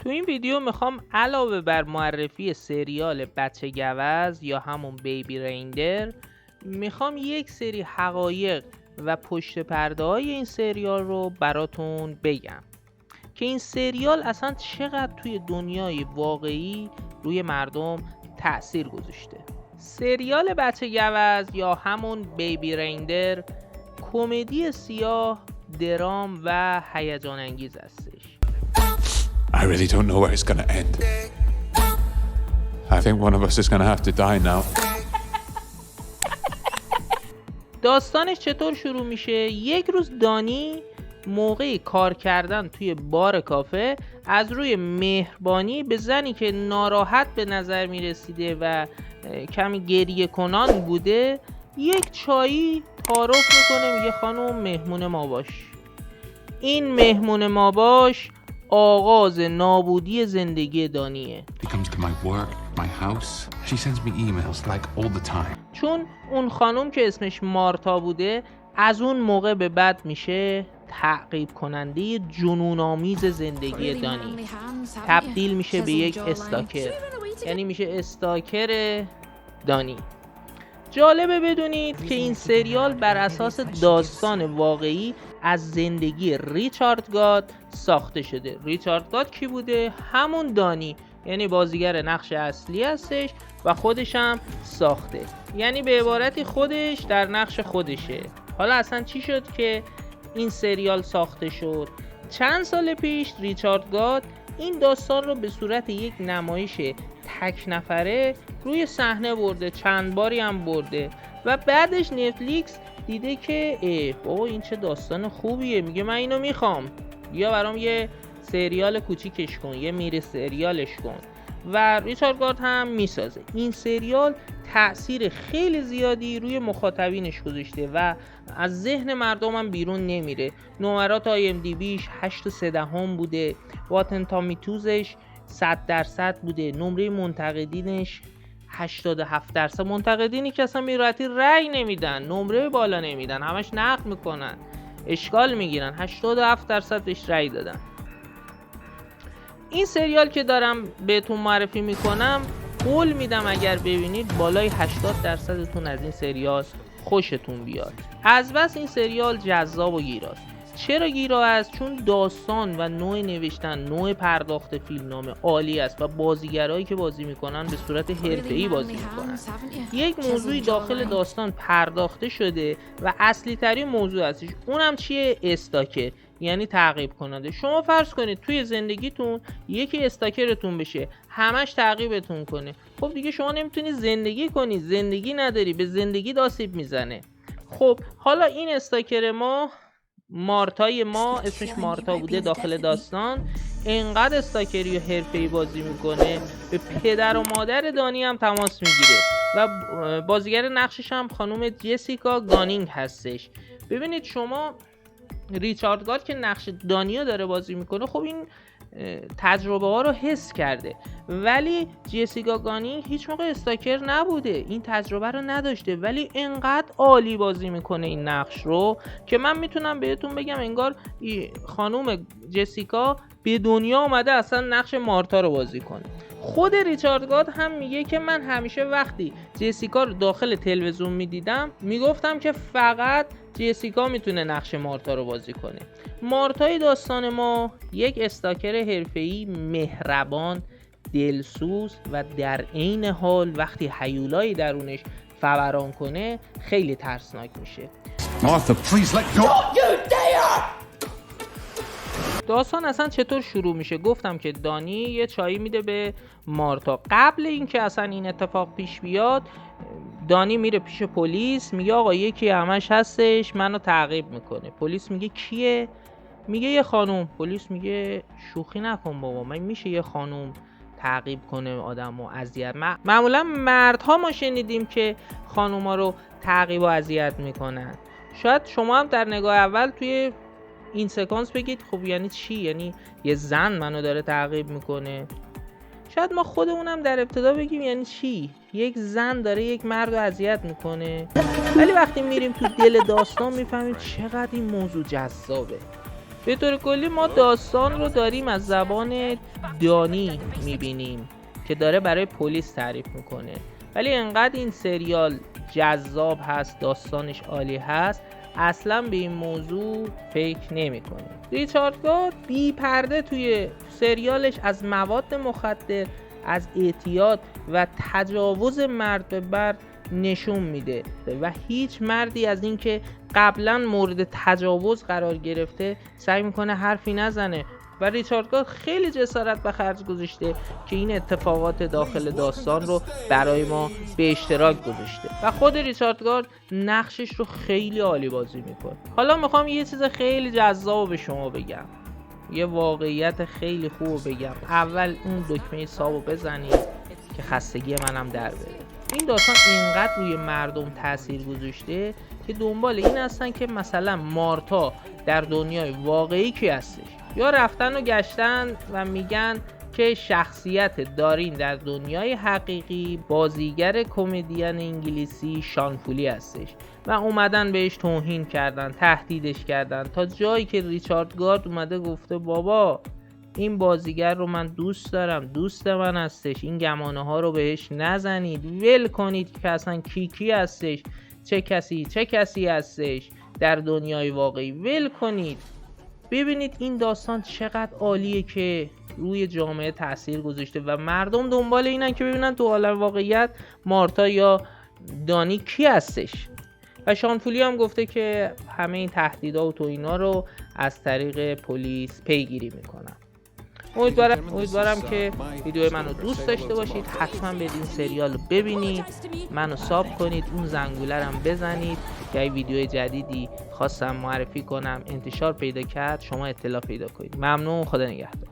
تو این ویدیو میخوام علاوه بر معرفی سریال بچه گوز یا همون بیبی ریندر، میخوام یک سری حقایق و پشت پرده های این سریال رو براتون بگم که این سریال اصلا چقدر توی دنیای واقعی روی مردم تأثیر گذاشته. سریال بچه گوز یا همون بیبی ریندر کمدی سیاه، درام و هیجان انگیز هستش. I really don't know where it's gonna end. I think one of us is gonna have to die now. داستانش چطور شروع میشه؟ یک روز دانی موقع کار کردن توی بار کافه از روی مهربانی به زنی که ناراحت به نظر میرسیده و کمی گریه کنان بوده یک چایی تعارف میکنه، میگه خانم مهمون ما باش. این مهمون ما باش آغاز نابودی زندگی دانیه. She comes to my work, my house. She sends me emails like all the time. چون اون خانم که اسمش مارتا بوده از اون موقع به بعد میشه تعقیب کننده جنون آمیز زندگی دانی. تبدیل میشه به یک استاکر، یعنی میشه استاکر دانی. جالبه بدونید که این سریال بر اساس داستان واقعی از زندگی ریچارد گاد ساخته شده. ریچارد گاد کی بوده؟ همون دانی، یعنی بازیگر نقش اصلی هستش و خودش هم ساخته، یعنی به عبارتی خودش در نقش خودشه. حالا اصلا چی شد که این سریال ساخته شد؟ چند سال پیش ریچارد گاد این داستان رو به صورت یک نمایش تک نفره روی صحنه برده، چند باری هم برده و بعدش نتفلیکس دیده که بابا این چه داستان خوبیه، میگه من اینو میخوام، یا برام یه سریال کوچیکش کن، یه میری سریالش کن و ریچارد گارد هم میسازه. این سریال تأثیر خیلی زیادی روی مخاطبینش گذاشته و از ذهن مردم هم بیرون نمیره. نمرات IMDbش 8.3 بوده، واتن تامیتوزش 100% بوده، نمره منتقدینش 87%. منتقدینی که اصلا میراتی رأی نمیدن، نمره بالا نمیدن، همش نقد میکنن، اشکال میگیرن. 87% بهش رأی دادن. این سریال که دارم بهتون معرفی میکنم قول میدم اگر ببینید بالای 80%تون از این سریال خوشتون بیاد. از بس این سریال جذاب و گیراست. چرا گیرا است؟ چون داستان و نوع نوشتن، نوع پرداخت فیلمنامه عالی است و بازیگرایی که بازی میکنن به صورت حرفه‌ای بازی میکنن. یک موضوعی داخل داستان پرداخته شده و اصلی ترین موضوع هستش. اونم چیه؟ استاکر، یعنی تعقیب کننده. شما فرض کنید توی زندگیتون یکی استاکرتون بشه، همش تعقیبتون کنه. خب دیگه شما نمیتونی زندگی کنی، زندگی نداری، به زندگی آسیب میزنه. خب حالا این استاکر مارتای ما اسمش مارتا بوده داخل داستان، انقدر استاکری و حرفه‌ای بازی میکنه به پدر و مادر دانی هم تماس میگیره و بازیگر نقشش هم خانم جسیکا گانینگ هستش. ببینید شما ریچارد گاد که نقش دانیو داره بازی میکنه، خب این تجربه ها رو حس کرده، ولی جسیکا گانینگ هیچ موقع استاکر نبوده، این تجربه رو نداشته، ولی انقدر عالی بازی میکنه این نقش رو که من میتونم بهتون بگم انگار خانوم جسیکا به دنیا اومده اصلا نقش مارتا رو بازی کنه. خود ریچارد گاد هم میگه که من همیشه وقتی جسیکا رو داخل تلویزیون میدیدم میگفتم که فقط جسیکا میتونه نقش مارتا رو بازی کنه. مارتای داستان ما یک استاکر حرفه‌ای مهربان، دلسوز و در عین حال وقتی هیولایی درونش فوران کنه خیلی ترسناک میشه. Martha, please let go. داستان اصلا چطور شروع میشه؟ گفتم که دانی یه چایی میده به مارتا. قبل اینکه اصلا این اتفاق پیش بیاد دانی میره پیش پلیس، میگه آقا یکی همش هستش منو تعقیب میکنه. پلیس میگه کیه؟ میگه یه خانوم. پلیس میگه شوخی نکن بابا، من میشه یه خانوم تعقیب کنه آدمو اذیت؟ معمولا مردها ما شنیدیم که خانوما رو تعقیب و اذیت میکنن. شاید شما هم در نگاه اول توی این سکانس بگید خب یعنی چی؟ یعنی یه زن منو داره تعقیب میکنه؟ شاید ما خودمونم در ابتدا بگیم یعنی چی؟ یک زن داره یک مرد رو اذیت میکنه؟ ولی وقتی میریم تو دل داستان میفهمیم چقدر این موضوع جذابه. به طور کلی ما داستان رو داریم از زبان دانی میبینیم که داره برای پلیس تعریف میکنه، ولی انقدر این سریال جذاب هست، داستانش عالی هست، اصلا به این موضوع فکر نمیکنه. ریچارد گارد بی پرده توی سریالش از مواد مخدر، از اعتیاد و تجاوز مرد به مرد نشون میده و هیچ مردی از این که قبلا مورد تجاوز قرار گرفته سعی میکنه حرفی نزنه و ریچارد گارد خیلی جسارت به خرج گذاشته که این اتفاقات داخل داستان رو برای ما به اشتراک گذاشته و خود ریچارد گارد نقشش رو خیلی عالی بازی میکنه. حالا میخوام یه چیز خیلی جذاب به شما بگم، یه واقعیت خیلی خوب بگم. اول اون دکمه سابو بزنید که خستگی منم در بره. این داستان اینقدر روی مردم تاثیر گذاشته که دنبال این هستن که مثلا مارتا در دنیای واقعی کی هستش، یا رفتن و گشتن و میگن که شخصیت دارین در دنیای حقیقی بازیگر کمدین انگلیسی شان فولی هستش و اومدن بهش توهین کردن، تهدیدش کردن، تا جایی که ریچارد گارد اومده گفته بابا این بازیگر رو من دوست دارم، دوست من هستش، این گمانه ها رو بهش نزنید، ول کنید که اصلا کی هستش، چه کسی هستش در دنیای واقعی، ول کنید. ببینید این داستان چقدر عالیه که روی جامعه تاثیر گذاشته و مردم دنبال اینن که ببینن تو عالم واقعیت مارتا یا دانی کی هستش. و شان فولی هم گفته که همه این تهدیدها و توهینا رو از طریق پلیس پیگیری میکنن. امیدوارم که ویدیو منو دوست داشته باشید. حتما برید این سریال رو ببینید، منو ساب کنید، اون زنگوله رو هم بزنید که اگه ویدیو جدیدی خواستم معرفی کنم انتشار پیدا کرد شما اطلاع پیدا کنید. ممنون، خدا نگهدار.